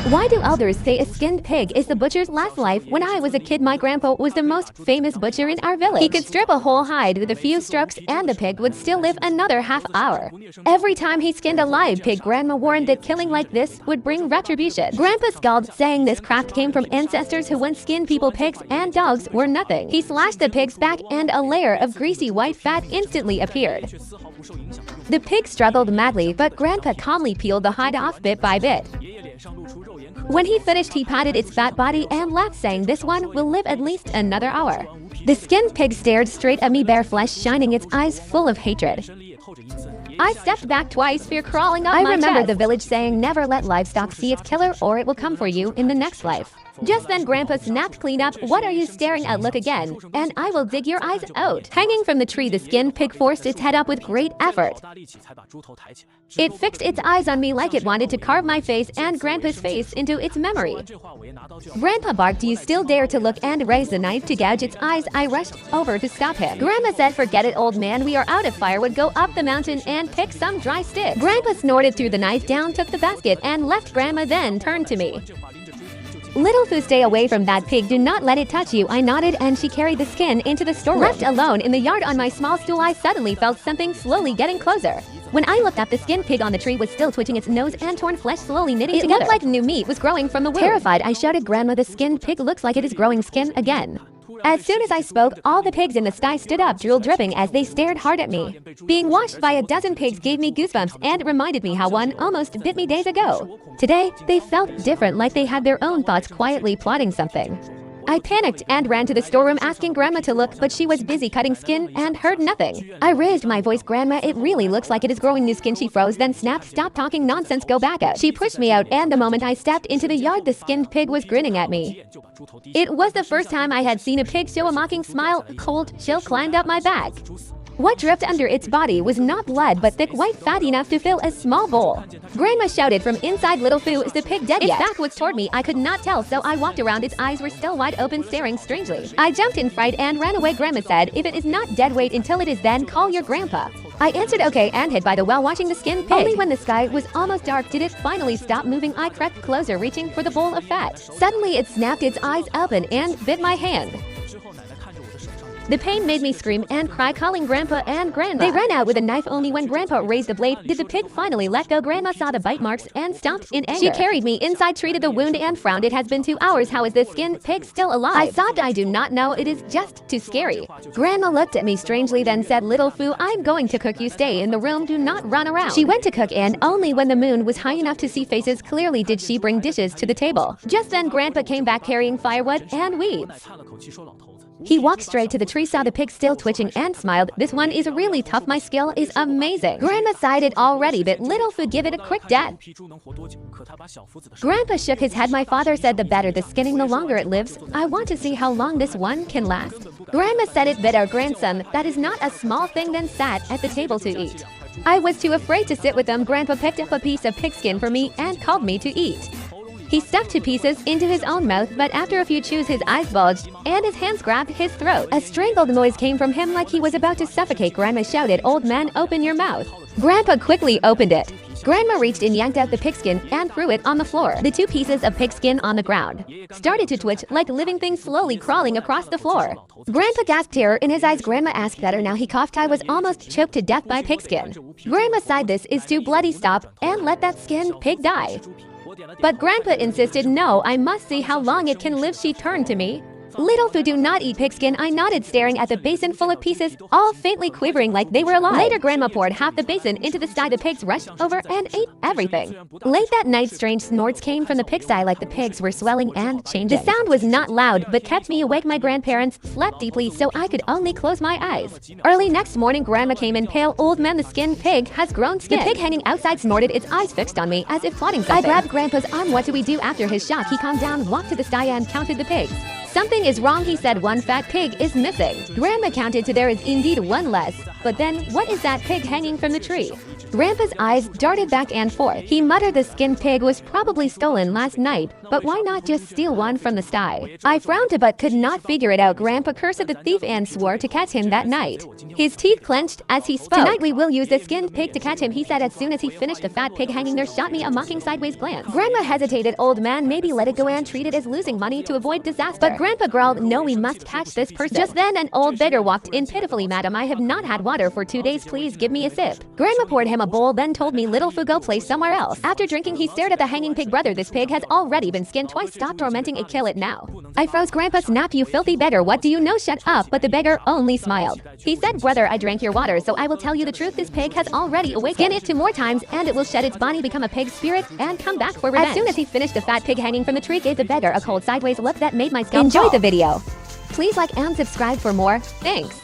Why do elders say a skinned pig is the butcher's last life? When I was a kid, my grandpa was the most famous butcher in our village. He could strip a whole hide with a few strokes and the pig would still live another half hour. Every time he skinned a live pig, Grandma warned that killing like this would bring retribution. Grandpa scowled, saying this craft came from ancestors who once skinned people. Pigs and dogs were nothing. He slashed the pig's back and a layer of greasy white fat instantly appeared. The pig struggled madly, but Grandpa calmly peeled the hide off bit by bit. When he finished, he patted its fat body and laughed, saying, "This one will live at least another hour." The skinned pig stared straight at me, bare flesh shining, its eyes full of hatred. I stepped back twice, fear crawling up my chest. I remembered the village saying, "Never let livestock see its killer or it will come for you in the next life." Just then Grandpa snapped clean up, "What are you staring at? Look again, and I will dig your eyes out." Hanging from the tree, the skinned pig forced its head up with great effort. It fixed its eyes on me like it wanted to carve my face and Grandpa's face into its memory. Grandpa barked, "You still dare to look," and raised the knife to gouge its eyes. I rushed over to stop him. Grandma said, "Forget it, old man. We are out of firewood. Go up the mountain and pick some dry sticks." Grandpa snorted, threw the knife down, took the basket, and left Grandma, then turned to me. "Little Foo, stay away from that pig. Do not let it touch you." I nodded, and she carried the skin into the storeroom. Left alone in the yard on my small stool, I suddenly felt something slowly getting closer. When I looked up, the skinned pig on the tree was still twitching, its nose and torn flesh slowly knitting together. It looked like new meat was growing from the wound. Terrified, I shouted, "Grandma, the skinned pig looks like it is growing skin again." As soon as I spoke, all the pigs in the sty stood up, drool dripping as they stared hard at me. Being watched by a dozen pigs gave me goosebumps and reminded me how one almost bit me days ago. Today, they felt different, like they had their own thoughts, quietly plotting something. I panicked and ran to the storeroom, asking Grandma to look, but she was busy cutting skin and heard nothing. I raised my voice, "Grandma, it really looks like it is growing new skin." She froze, then snapped, "Stop talking nonsense, go back out." She pushed me out, and the moment I stepped into the yard, the skinned pig was grinning at me. It was the first time I had seen a pig show a mocking smile. A cold chill climbed up my back. What dripped under its body was not blood, but thick white fat enough to fill a small bowl. Grandma shouted from inside, "Little Foo, is the pig dead yet?" Its back was toward me. I could not tell, so I walked around. Its eyes were still wide open, staring strangely. I jumped in fright and ran away. Grandma said, "If it is not dead, wait until it is, then call your grandpa." I answered okay and hid by the well, watching the skinned pig. Only when the sky was almost dark did it finally stop moving. I crept closer, reaching for the bowl of fat. Suddenly it snapped its eyes open and bit my hand. The pain made me scream and cry, calling Grandpa and Grandma. They ran out with a knife. Only when Grandpa raised the blade did the pig finally let go. Grandma saw the bite marks and stomped in anger. She carried me inside, treated the wound, and frowned. "It has been 2 hours. How is this skinned pig still alive?" I sobbed, "I do not know. It is just too scary." Grandma looked at me strangely, then said, "Little Foo, I'm going to cook. You stay in the room. Do not run around." She went to cook, and only when the moon was high enough to see faces clearly did she bring dishes to the table. Just then Grandpa came back carrying firewood and weeds. He walked straight to the tree, saw the pig still twitching, and smiled. "This one is really tough. My skill is amazing." Grandma sighed, "It already, but Little Foo, give it a quick death." Grandpa shook his head. "My father said the better the skinning, the longer it lives. I want to see how long this one can last." Grandma said it bit our grandson. That is not a small thing, then sat at the table to eat. I was too afraid to sit with them. Grandpa picked up a piece of pigskin for me and called me to eat. He stuffed 2 pieces into his own mouth, but after a few chews his eyes bulged and his hands grabbed his throat. A strangled noise came from him like he was about to suffocate. Grandma shouted, "Old man, open your mouth." Grandpa quickly opened it. Grandma reached in, yanked out the pigskin, and threw it on the floor. The 2 pieces of pigskin on the ground started to twitch like living things slowly crawling across the floor. Grandpa gasped, terror in his eyes. Grandma asked better. Now he coughed. I was almost choked to death by pigskin. Grandma sighed, "This is too bloody. Stop and let that skinned pig die." But Grandpa insisted, "No, I must see how long it can live." She turned to me. "Little Foo, do not eat pigskin." I nodded, staring at the basin full of pieces, all faintly quivering like they were alive. Later, Grandma poured half the basin into the sty. The pigs rushed over and ate everything. Late that night, strange snorts came from the pigsty like the pigs were swelling and changing. The sound was not loud, but kept me awake. My grandparents slept deeply, so I could only close my eyes. Early next morning, Grandma came in, pale. "Old man, the skinned pig has grown skin." The pig hanging outside snorted, its eyes fixed on me as if plotting something. I grabbed Grandpa's arm. "What do we do?" After his shock, he calmed down, walked to the sty, and counted the pigs. "Something is wrong," he said. "One fat pig is missing." Grandma counted to there is indeed one less. But then, what is that pig hanging from the tree? Grandpa's eyes darted back and forth. He muttered the skinned pig was probably stolen last night, but why not just steal one from the sty? I frowned but could not figure it out. Grandpa cursed the thief and swore to catch him that night. His teeth clenched as he spoke. Tonight we will use the skinned pig to catch him, he said as soon as he finished the fat pig hanging there. Shot me a mocking sideways glance. Grandma hesitated. Old man, maybe let it go and treat it as losing money to avoid disaster. But Grandpa growled, no, we must catch this person. Just then an old beggar walked in pitifully. Madam, I have not had water for 2 days, please give me a sip. Grandma poured him a bowl, then told me, little foo, go play somewhere else. After drinking he stared at the hanging pig. Brother, this pig has already been skinned twice, stop tormenting it, kill it now. I froze. Grandpa, snap, you filthy beggar, what do you know? Shut up. But the beggar only smiled. He said, brother, I drank your water, so I will tell you the truth, this pig has already awakened. Skin it 2 more times and it will shed its body, become a pig spirit, and come back for revenge. As soon as he finished, the fat pig hanging from the tree gave the beggar a cold sideways look that made my scalp. Enjoy the video. Please like and subscribe for more. Thanks.